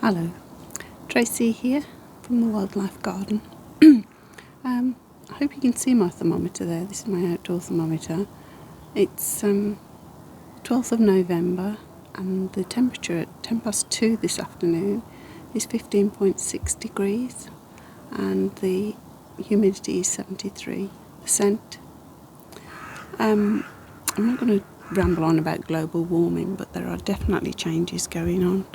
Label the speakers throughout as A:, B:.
A: Hello, Tracy here from the Wildlife Garden. I hope you can see my thermometer there. This is my outdoor thermometer. It's 12th of November and the temperature at 2:10 this afternoon is 15.6 degrees and the humidity is 73%. I'm not going to ramble on about global warming, but there are definitely changes going on.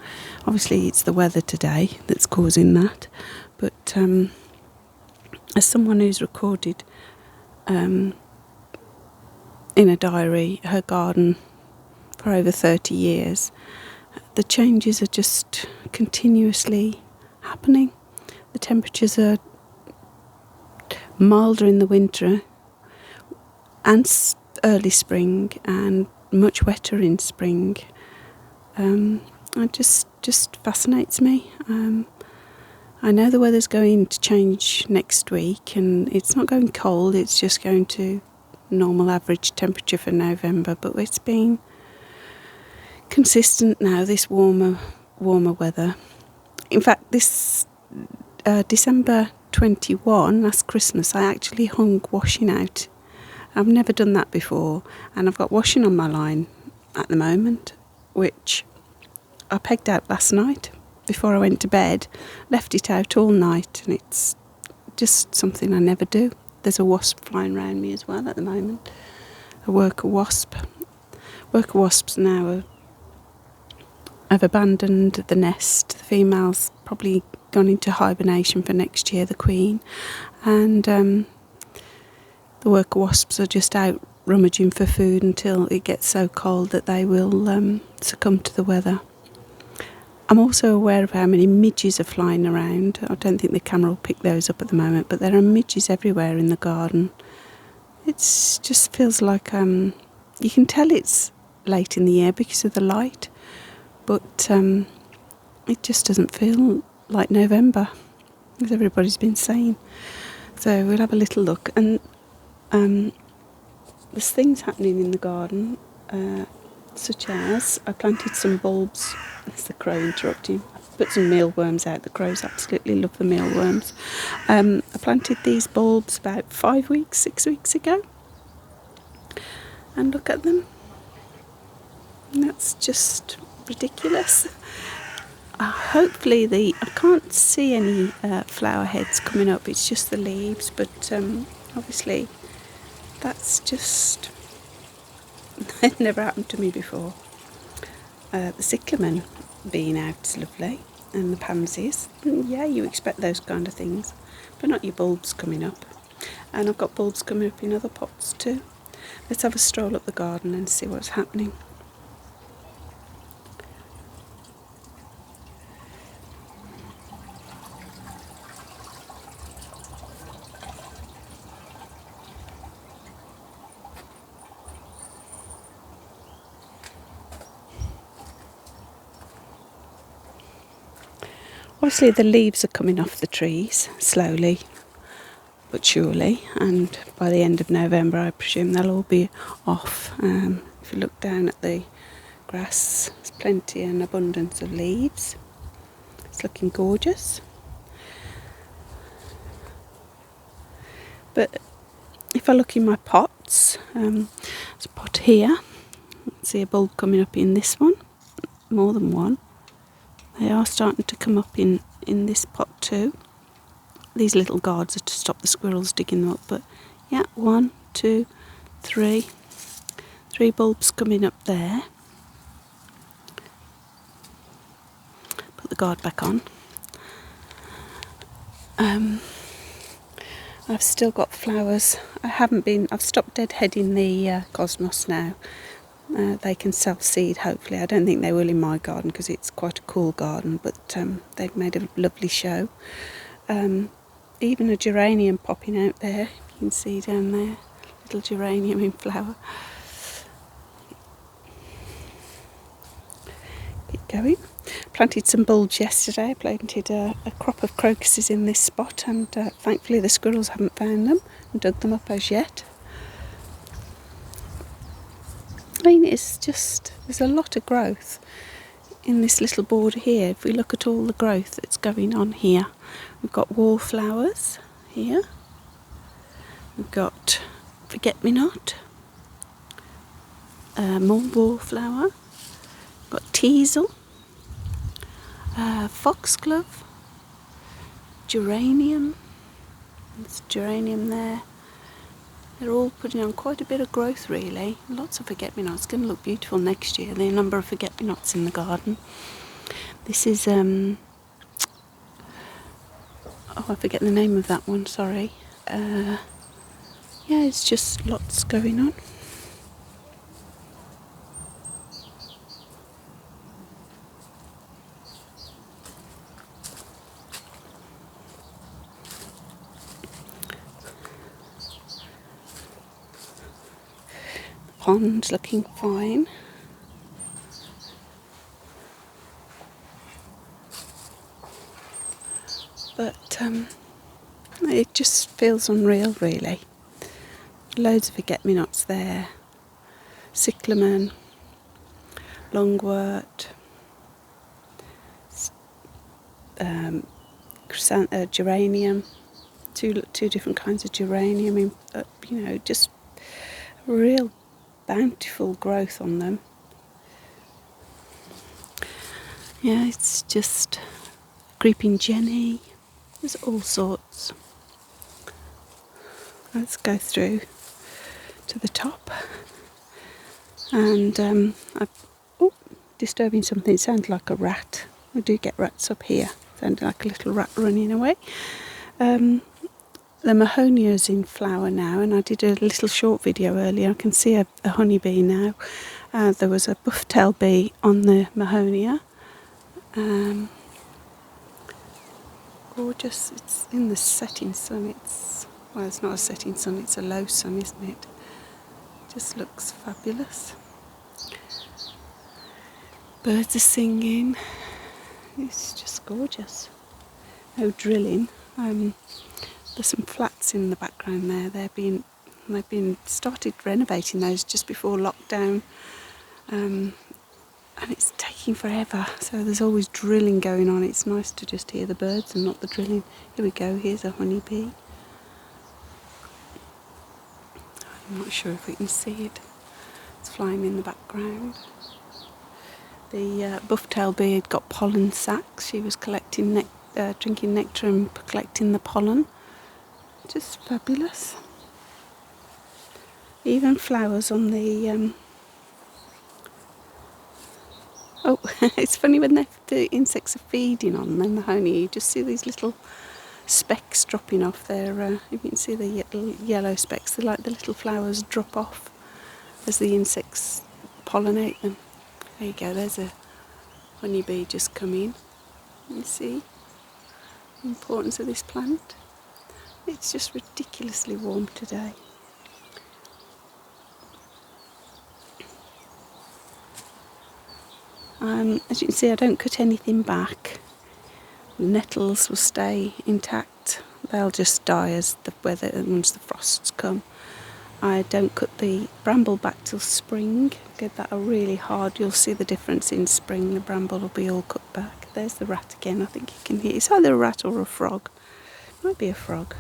A: Obviously it's the weather today that's causing that, but as someone who's recorded in a diary her garden for over 30 years, the changes are just continuously happening. The temperatures are milder in the winter and early spring and much wetter in spring. It just fascinates me. I know the weather's going to change next week and it's not going cold, it's just going to normal average temperature for November, but it's been consistent now, this warmer weather. In fact, this December 21, last Christmas, I actually hung washing out. I've never done that before, and I've got washing on my line at the moment, which I pegged out last night before I went to bed, left it out all night, and it's just something I never do. There's a wasp flying around me as well at the moment, a worker wasp. Worker wasps now have abandoned the nest. The female's probably gone into hibernation for next year, the queen, and the worker wasps are just out rummaging for food until it gets so cold that they will succumb to the weather. I'm also aware of how many midges are flying around. I don't think the camera will pick those up at the moment, but there are midges everywhere in the garden. It just feels like you can tell it's late in the year because of the light, but it just doesn't feel like November, as everybody's been saying. So we'll have a little look, and there's things happening in the garden, such as I planted some bulbs. That's the crow interrupting. I put some mealworms out. The crows absolutely love the mealworms. I planted these bulbs about 6 weeks ago, and look at them. And that's just ridiculous. Hopefully I can't see any flower heads coming up, it's just the leaves, but obviously that's just it never happened to me before. The cyclamen being out is lovely, and the pansies, yeah, you expect those kind of things, but not your bulbs coming up. And I've got bulbs coming up in other pots too. Let's have a stroll up the garden and see what's happening. Obviously the leaves are coming off the trees slowly but surely, and by the end of November I presume they'll all be off. If you look down at the grass, there's plenty and abundance of leaves. It's looking gorgeous. But if I look in my pots, there's a pot here. Let's see a bulb coming up in this one, more than one. They are starting to come up in this pot too. These little guards are to stop the squirrels digging them up, but yeah, 1, 2, 3. 3 bulbs coming up there. Put the guard back on. I've still got flowers. I've stopped deadheading the cosmos now. They can self-seed, hopefully. I don't think they will in my garden because it's quite a cool garden, but they've made a lovely show. Even a geranium popping out there, you can see down there, little geranium in flower. Keep going. Planted some bulbs yesterday. Planted a crop of crocuses in this spot, and thankfully the squirrels haven't found them and dug them up as yet. I mean, it's just, there's a lot of growth in this little border here, if we look at all the growth that's going on here, we've got wallflowers here, we've got forget-me-not, more wallflower, we've got teasel, foxglove, geranium, there's geranium there. They're all putting on quite a bit of growth really. Lots of forget-me-nots. It's going to look beautiful next year, the number of forget-me-nots in the garden. This is, I forget the name of that one, sorry. Yeah, it's just lots going on. Pond's looking fine. But it just feels unreal really. Loads of forget-me-nots there. Cyclamen, lungwort, geranium, two different kinds of geranium, just real bountiful growth on them. Yeah, it's just creeping jenny, there's all sorts. Let's go through to the top, and I'm disturbing something. It sounds like a rat. I do get rats up here. Sounded like a little rat running away. The mahonia is in flower now, and I did a little short video earlier. I can see a honeybee now. There was a buff-tailed bee on the mahonia. Gorgeous. It's in the setting sun. It's not a setting sun, it's a low sun, isn't it? Just looks fabulous. Birds are singing. It's just gorgeous. No drilling. There's some flats in the background there. They've been started renovating those just before lockdown, and it's taking forever. So there's always drilling going on. It's nice to just hear the birds and not the drilling. Here we go. Here's a honeybee. I'm not sure if we can see it. It's flying in the background. The buff-tailed bee had got pollen sacs. She was collecting drinking nectar and collecting the pollen. Just fabulous. Even flowers on the... it's funny when the insects are feeding on them, the honey, you just see these little specks dropping off there. You can see the yellow specks. They're like the little flowers drop off as the insects pollinate them. There you go, there's a honeybee just come in. You see the importance of this plant. It's just ridiculously warm today. As you can see, I don't cut anything back. The nettles will stay intact. They'll just die as the weather, once the frosts come. I don't cut the bramble back till spring. Get that really hard. You'll see the difference in spring. The bramble will be all cut back. There's the rat again. I think you can hear. It's either a rat or a frog. It might be a frog.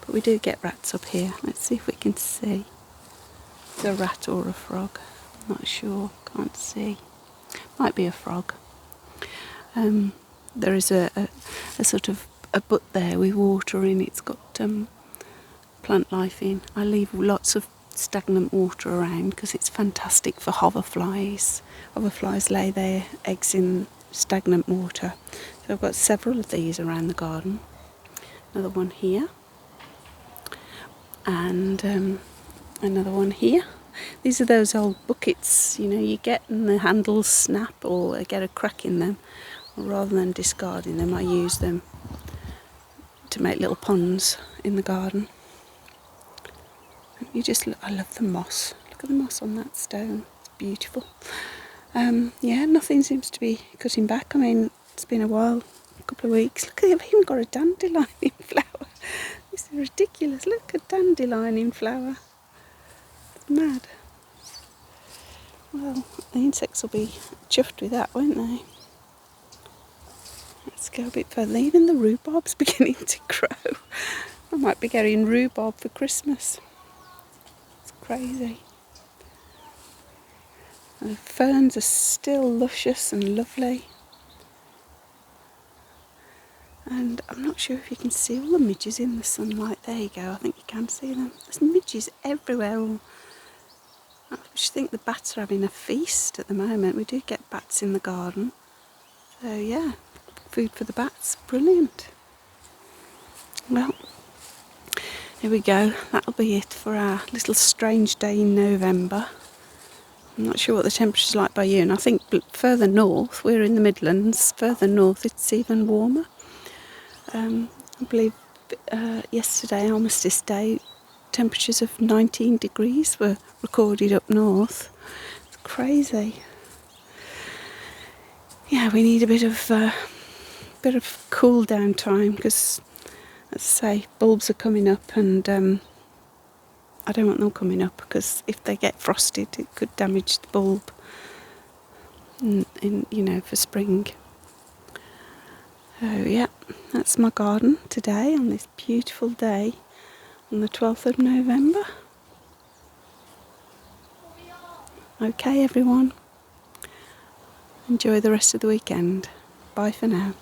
A: But we do get rats up here. Let's see if we can see. It's a rat or a frog. I'm not sure. Can't see. Might be a frog. There is a sort of a butt there with water in. It's got plant life in. I leave lots of stagnant water around because it's fantastic for hoverflies. Hoverflies lay their eggs in stagnant water. So I've got several of these around the garden. Another one here. And another one here. These are those old buckets, you get and the handles snap or get a crack in them. Rather than discarding them, I use them to make little ponds in the garden. I love the moss. Look at the moss on that stone. It's beautiful. Nothing seems to be cutting back. I mean, it's been a while, a couple of weeks. Look, I've even got a dandelion in flower. This is ridiculous. Look, a dandelion in flower. It's mad. Well, the insects will be chuffed with that, won't they? Let's go a bit further. Even the rhubarb's beginning to grow. I might be getting rhubarb for Christmas. It's crazy. And the ferns are still luscious and lovely. And I'm not sure if you can see all the midges in the sunlight. There you go, I think you can see them. There's midges everywhere. I just think the bats are having a feast at the moment. We do get bats in the garden. So yeah, food for the bats, brilliant. Well, here we go. That'll be it for our little strange day in November. I'm not sure what the temperature's like by you, and I think further north, we're in the Midlands, further north it's even warmer. I believe yesterday, Armistice Day, temperatures of 19 degrees were recorded up north. It's crazy. Yeah, we need a bit of cool down time because, as I say, bulbs are coming up, and I don't want them coming up because if they get frosted, it could damage the bulb. For spring. So yeah, that's my garden today on this beautiful day on the 12th of November. Okay everyone, enjoy the rest of the weekend. Bye for now.